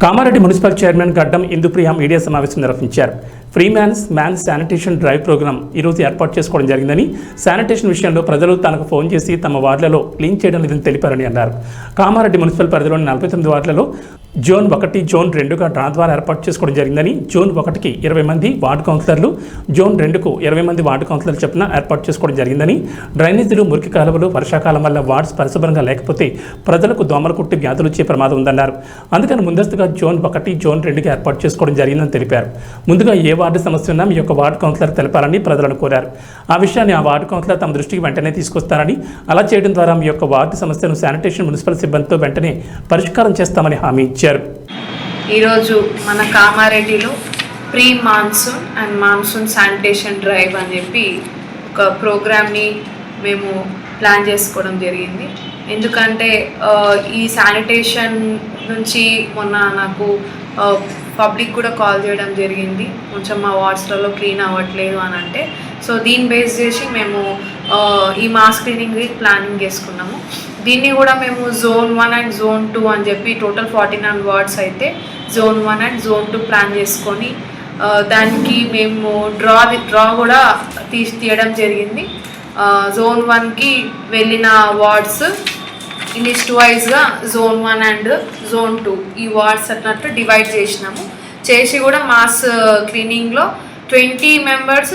Kamareddy municipal chairman గడ్డం Indupriya media సమావేశం నిర్వహించారు. Free man sanitation drive programme ఈరోజు ఏర్పాటు చేసుకోవడం జరిగిందని, శానిటేషన్ విషయంలో ప్రజలు తనకు ఫోన్ చేసి తమ వార్డులలో క్లీన్ చేయడం లేదని తెలిపారని అన్నారు. కామారెడ్డి మున్సిపల్ పరిధిలోని 49 వార్డులలో జోన్ 1, జోన్ 2గా డ్రా ద్వారా ఏర్పాటు చేసుకోవడం జరిగిందని, జోన్ 1కి 20 మంది వార్డు కౌన్సిలర్లు, జోన్ 2కు 20 మంది వార్డు కౌన్సిలర్లు చొప్పున ఏర్పాటు చేసుకోవడం జరిగిందని, డ్రైనేజీలు, మురికి కాలువలు వర్షాకాలం వల్ల వార్డ్స్ పరిశుభ్రంగా లేకపోతే ప్రజలకు దోమలు కుట్టి వ్యాధులు వచ్చే ప్రమాదం ఉందన్నారు. అందుకని ముందస్తుగా జోన్ 1, జోన్ 2గా ఏర్పాటు చేసుకోవడం జరిగిందని తెలిపారు. ముందుగా ఏ వార్డు సమస్య ఉన్నా మీ యొక్క వార్డు కౌన్సిలర్ తెలపాలని ప్రజలను కోరారు. ఆ విషయాన్ని ఆ వార్డు కౌన్సిలర్ తమ దృష్టికి వెంటనే తీసుకొస్తారని, అలా చేయడం ద్వారా మీ యొక్క వార్డు సమస్యను శానిటేషన్ మున్సిపల్ సిబ్బందితో వెంటనే పరిష్కారం చేస్తామని హామీ ఇచ్చారు. ఈరోజు మన కామారెడ్డిలో pre monsoon and monsoon sanitation drive అని చెప్పి ఒక ప్రోగ్రామ్ని మేము ప్లాన్ చేసుకోవడం జరిగింది. ఎందుకంటే ఈ శానిటేషన్ నుంచి మొన్న నాకు పబ్లిక్ కూడా కాల్ చేయడం జరిగింది, కొంచెం మా వార్డ్స్లలో క్లీన్ అవ్వట్లేదు అని అంటే. సో దీన్ని బేస్ చేసి మేము ఈ మాస్ క్లీనింగ్ ప్లానింగ్ చేసుకున్నాము. దీన్ని కూడా మేము జోన్ 1 అండ్ జోన్ 2 అని చెప్పి టోటల్ 49 వార్డ్స్ అయితే జోన్ 1 అండ్ జోన్ 2 ప్లాన్ చేసుకొని దానికి మేము డ్రా కూడా తీయడం జరిగింది. జోన్ 1కి వెళ్ళిన వార్డ్స్ లిస్ట్ వైజ్గా జోన్ 1 అండ్ జోన్ 2 ఈ వార్డ్స్ అన్నట్టు డివైడ్ చేసి కూడా మాస్ క్లీనింగ్లో 20 మెంబర్స్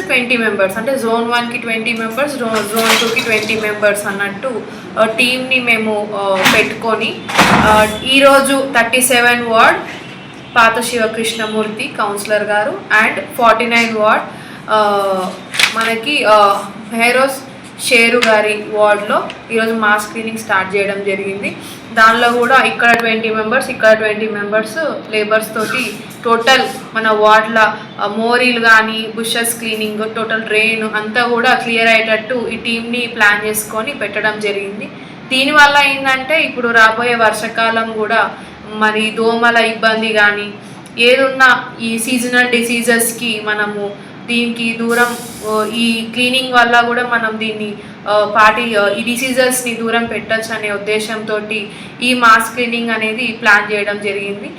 అంటే జోన్ 1కి 20 మెంబర్స్, జోన్ 2కి 20 మెంబర్స్ అన్నట్టు టీమ్ని మేము పెట్టుకొని ఈరోజు 37 వార్డ్ పాత శివకృష్ణమూర్తి కౌన్సిలర్ గారు అండ్ 49 వార్డ్ మనకి హైరోస్ షేరు గారి వార్డ్లో ఈరోజు మాస్ క్లీనింగ్ స్టార్ట్ చేయడం జరిగింది. దానిలో కూడా ఇక్కడ 20 మెంబర్స్, ఇక్కడ 20 మెంబర్స్ లేబర్స్ తోటి టోటల్ మన వార్డ్ల మోరీలు కానీ బుషెస్ క్లీనింగ్, టోటల్ డ్రైన్ అంతా కూడా క్లియర్ అయ్యేటట్టు ఈ టీమ్ని ప్లాన్ చేసుకొని పెట్టడం జరిగింది. దీనివల్ల ఏంటంటే ఇప్పుడు రాబోయే వర్షాకాలం కూడా మరి దోమల ఇబ్బంది కానీ ఏదున్నా ఈ సీజనల్ డిసీజెస్కి మనము దీనికి దూరం, ఈ క్లీనింగ్ వల్ల కూడా మనం దీన్ని ఈ డిసీజెస్ని దూరం పెట్టచ్చు అనే ఉద్దేశంతో ఈ మాస్ క్లీనింగ్ అనేది ప్లాన్ చేయడం జరిగింది.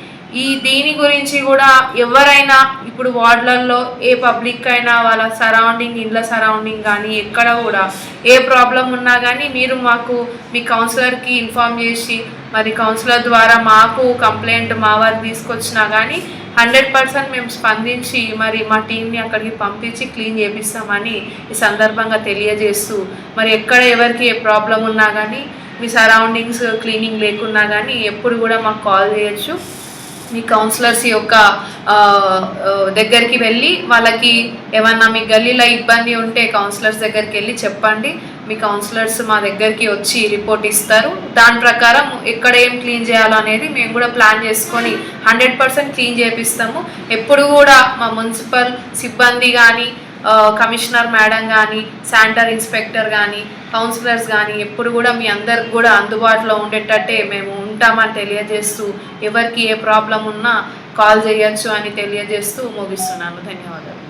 దీని గురించి కూడా ఎవరైనా ఇప్పుడు వార్డులలో ఏ పబ్లిక్ అయినా వాళ్ళ ఇళ్ళ సరౌండింగ్ కానీ ఎక్కడ కూడా ఏ ప్రాబ్లం ఉన్నా కానీ మీరు మాకు మీ కౌన్సిలర్కి ఇన్ఫార్మ్ చేసి మరి కౌన్సిలర్ ద్వారా మాకు కంప్లైంట్ మా వారికి తీసుకొచ్చినా కానీ 100% మేము స్పందించి మరి మా టీంని అక్కడికి పంపించి క్లీన్ చేపిస్తామని ఈ సందర్భంగా తెలియజేస్తూ, మరి ఎక్కడ ఎవరికి ఏ ప్రాబ్లం ఉన్నా కానీ మీ సరౌండింగ్స్ క్లీనింగ్ లేకున్నా కానీ ఎప్పుడు కూడా మాకు కాల్ చేయొచ్చు. మీ కౌన్సిలర్స్ యొక్క దగ్గరికి వెళ్ళి వాళ్ళకి ఏమన్నా మీ గల్లీలో ఇబ్బంది ఉంటే కౌన్సిలర్స్ దగ్గరికి వెళ్ళి చెప్పండి. మీ కౌన్సిలర్స్ మా దగ్గరికి వచ్చి రిపోర్ట్ ఇస్తారు. దాని ప్రకారం ఎక్కడ ఏం క్లీన్ చేయాలో అనేది మేము కూడా ప్లాన్ చేసుకొని 100% క్లీన్ చేపిస్తాము. ఎప్పుడు కూడా మా మున్సిపల్ సిబ్బంది కానీ, కమిషనర్ మేడం కానీ, శానిటరీ ఇన్స్పెక్టర్ కానీ, కౌన్సిలర్స్ కానీ ఎప్పుడు కూడా మీ అందరికి కూడా అందుబాటులో ఉండేటట్టే మేము ఉంటామని తెలియజేస్తూ, ఎవరికి ఏ ప్రాబ్లం ఉన్నా కాల్ చేయొచ్చు అని తెలియజేస్తూ ముగిస్తున్నాను. ధన్యవాదాలు.